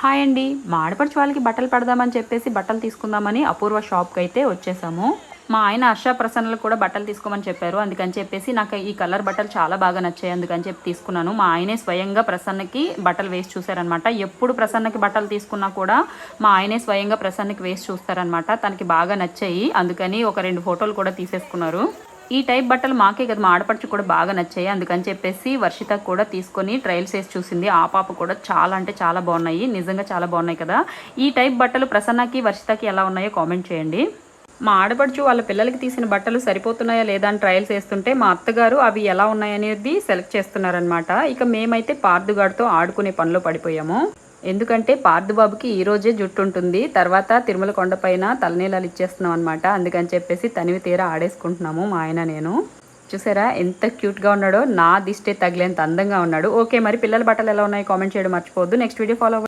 Hi అండి. మా ఆడపడుచు వాళ్ళకి బట్టలు పెడదామని చెప్పేసి బట్టలు తీసుకుందామని అపూర్వ షాప్కి అయితే వచ్చేసాము. మా ఆయన హర్ష ప్రసన్నలు కూడా బట్టలు తీసుకోమని చెప్పారు. అందుకని చెప్పేసి నాకు ఈ కలర్ బట్టలు చాలా బాగా నచ్చాయి. అందుకని చెప్పి తీసుకున్నాను. మా ఆయనే స్వయంగా ప్రసన్నకి బట్టలు వేసి చూసారనమాట. ఎప్పుడు ప్రసన్నకి బట్టలు తీసుకున్నా కూడా మా ఆయనే స్వయంగా ప్రసన్నకి వేసి చూస్తారనమాట. తనకి బాగా నచ్చాయి. అందుకని ఒక 2 ఫోటోలు కూడా తీసేసుకున్నారు. ఈ టైప్ బట్టలు మాకే కదా, మా ఆడపడుచు కూడా బాగా నచ్చాయి. అందుకని చెప్పేసి వర్షితకు కూడా తీసుకొని ట్రయల్స్ వేసి చూసింది. ఆ పాప కూడా చాలా అంటే చాలా బాగున్నాయి. నిజంగా చాలా బాగున్నాయి కదా. ఈ టైప్ బట్టలు ప్రసన్నకి వర్షితకి ఎలా ఉన్నాయో కామెంట్ చేయండి. మా ఆడపడుచు వాళ్ళ పిల్లలకి తీసిన బట్టలు సరిపోతున్నాయా లేదా అని ట్రయల్స్ వేస్తుంటే మా అత్తగారు అవి ఎలా ఉన్నాయనేది సెలెక్ట్ చేస్తున్నారనమాట. ఇక మేమైతే పార్దుగాడితో ఆడుకునే పనిలో పడిపోయాము. ఎందుకంటే పార్థబాబుకి ఈరోజే జుట్టు ఉంటుంది. తర్వాత తిరుమల కొండపైన తలనీలాలు ఇచ్చేస్తున్నాం అనమాట. అందుకని చెప్పేసి తనివి తీరా ఆడేసుకుంటున్నాము మా ఆయన నేను. చూసారా ఎంత క్యూట్గా ఉన్నాడో. నా దిష్టే తగిలేంత అందంగా ఉన్నాడు. ఓకే, మరి పిల్లల బట్టలు ఎలా ఉన్నాయో కామెంట్ చేయడం మర్చిపోవద్దు. Next video follow